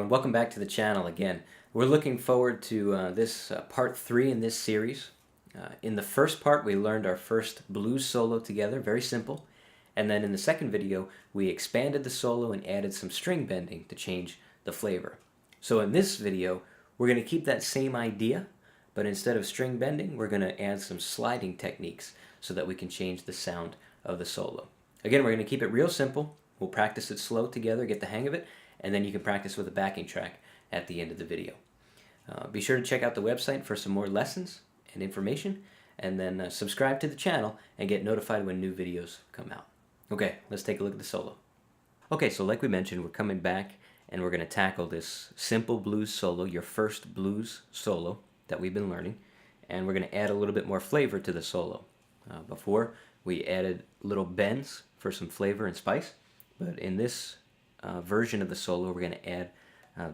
everyone, welcome back to the channel again. We're looking forward to this part 3 in this series. In the first part we learned our first blues solo together, very simple, and then in the second video we expanded the solo and added some string bending to change the flavor. So in this video we're going to keep that same idea, but instead of string bending we're going to add some sliding techniques so that we can change the sound of the solo. Again, we're going to keep it real simple. We'll practice it slow together, get the hang of it, and then you can practice with a backing track at the end of the video. Be sure to check out the website for some more lessons and information, and then subscribe to the channel and get notified when new videos come out. Okay, let's take a look at the solo. Okay, so like we mentioned, we're coming back and we're going to tackle this simple blues solo, your first blues solo that we've been learning, and we're going to add a little bit more flavor to the solo. Before, we added little bends for some flavor and spice, but in this version of the solo we're going to add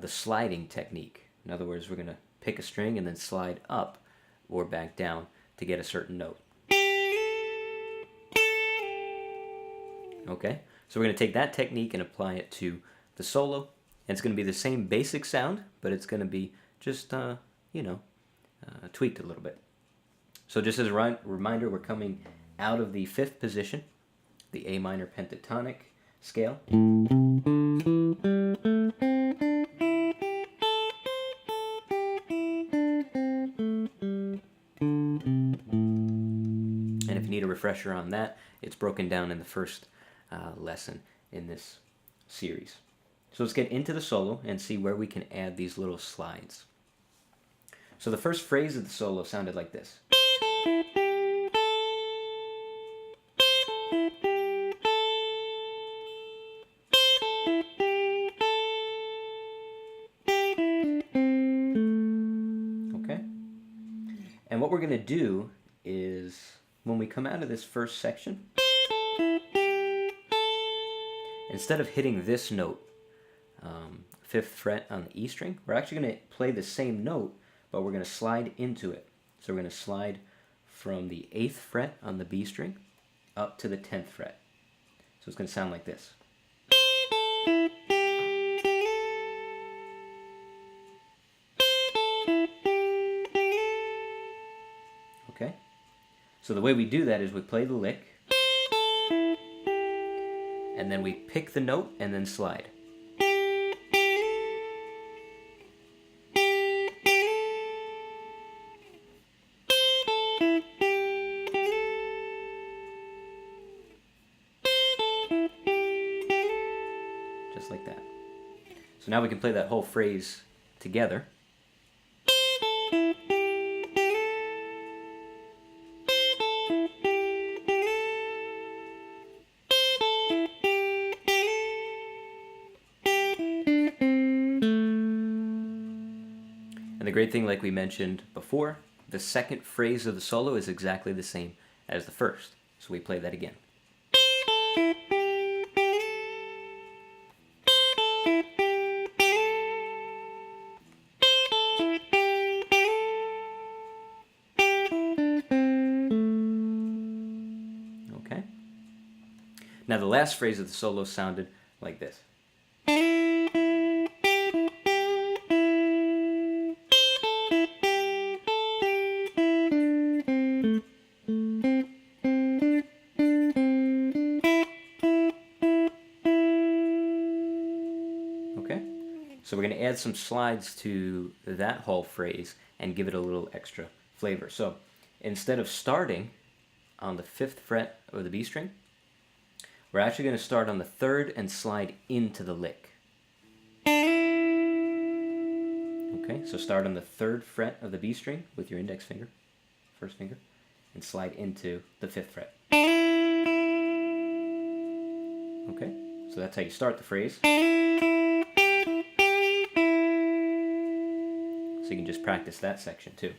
the sliding technique. In other words, we're going to pick a string and then slide up or back down to get a certain note. Okay, so we're going to take that technique and apply it to the solo, and it's going to be the same basic sound, but it's going to be just tweaked a little bit. So just as a reminder, we're coming out of the 5th position, the A minor pentatonic scale. And if you need a refresher on that, it's broken down in the first lesson in this series. So let's get into the solo and see where we can add these little slides. So the first phrase of the solo sounded like this. And what we're going to do is, when we come out of this first section, instead of hitting this note, 5th fret on the E string, we're actually going to play the same note, but we're going to slide into it. So we're going to slide from the 8th fret on the B string up to the 10th fret. So it's going to sound like this. Okay, so the way we do that is we play the lick, and then we pick the note and then slide. Just like that. So now we can play that whole phrase together. And the great thing, like we mentioned before, the second phrase of the solo is exactly the same as the first. So we play that again. Okay. Now the last phrase of the solo sounded like this. Okay, so we're going to add some slides to that whole phrase and give it a little extra flavor. So instead of starting on the 5th fret of the B string, we're actually going to start on the 3rd and slide into the lick. Okay, so start on the 3rd fret of the B string with your index finger, first finger, and slide into the 5th fret. Okay, so that's how you start the phrase. So you can just practice that section too.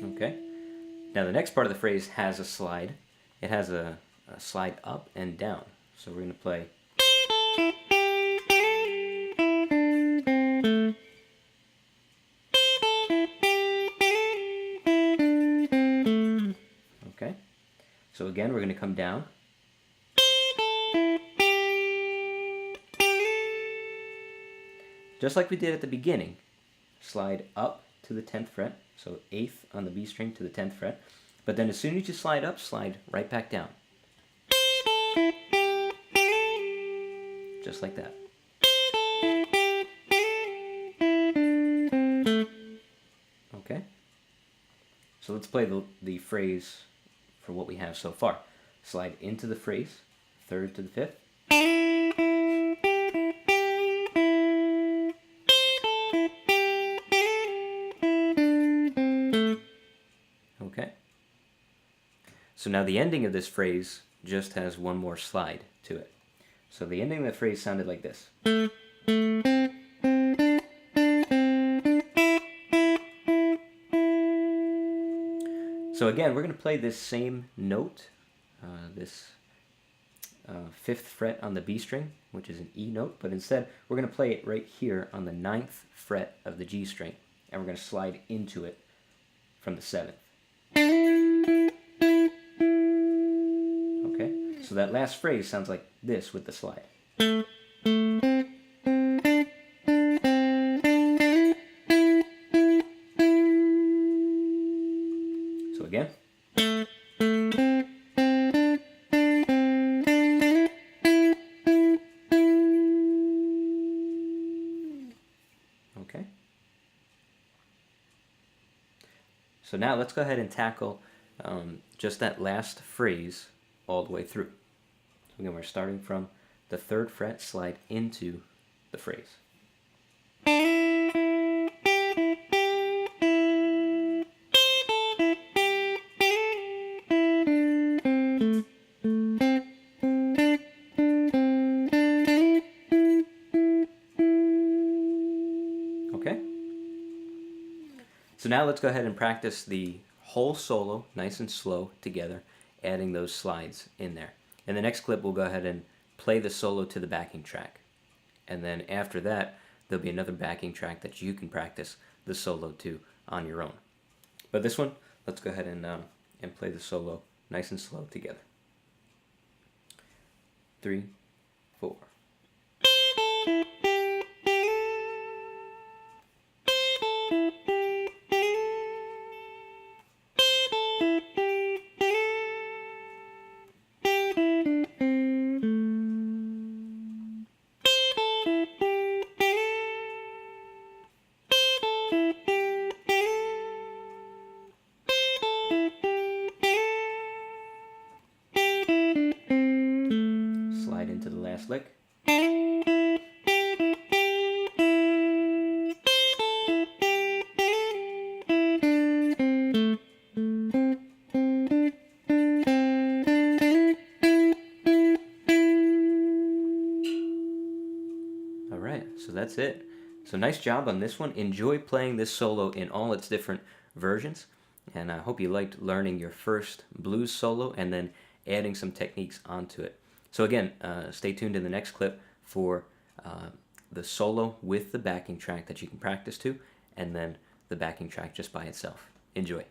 Okay, now the next part of the phrase has a slide. It has a slide up and down. So we're going to play. Okay, so again we're going to come down. just like we did at the beginning, slide up to the 10th fret, so 8th on the B string to the 10th fret, but then as soon as you slide up, slide right back down. Just like that. Okay? So let's play the phrase for what we have so far. Slide into the phrase, 3rd to the 5th. Okay. So now the ending of this phrase just has one more slide to it. So the ending of the phrase sounded like this. So again, we're going to play this same note, this 5th fret on the B string, which is an E note, but instead we're going to play it right here on the 9th fret of the G string, and we're going to slide into it from the 7th. Okay, so that last phrase sounds like this with the slide. So again. Okay. So now let's go ahead and tackle just that last phrase all the way through. So again, we're starting from the 3rd fret, slide into the phrase. Okay? So now let's go ahead and practice the whole solo nice and slow together, adding those slides in there. In the next clip, we'll go ahead and play the solo to the backing track. And then after that, there'll be another backing track that you can practice the solo to on your own. But this one, let's go ahead and play the solo nice and slow together. 3, 4. Slide into the last lick. Alright, so that's it. So nice job on this one. Enjoy playing this solo in all its different versions. And I hope you liked learning your first blues solo and then adding some techniques onto it. So again, stay tuned in the next clip for the solo with the backing track that you can practice to, and then the backing track just by itself. Enjoy.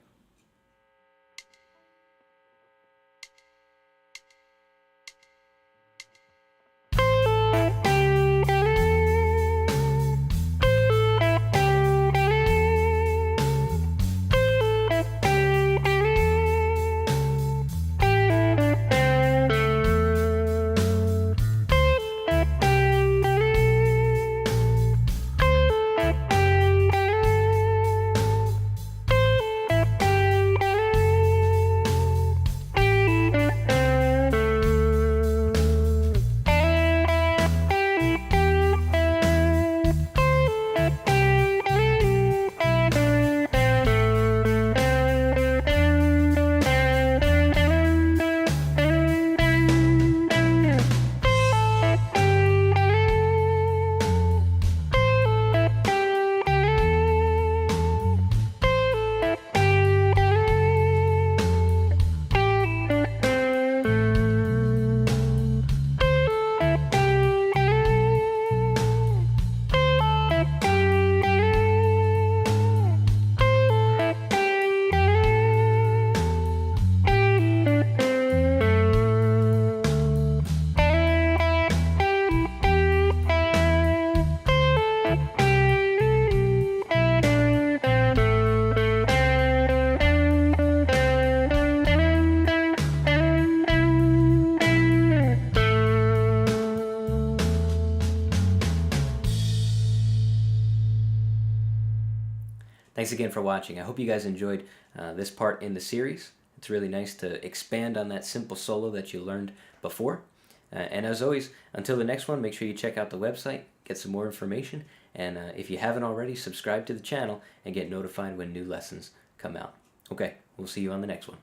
Thanks again for watching. I hope you guys enjoyed this part in the series. It's really nice to expand on that simple solo that you learned before. And as always, until the next one, make sure you check out the website, get some more information, and if you haven't already, subscribe to the channel and get notified when new lessons come out. Okay, we'll see you on the next one.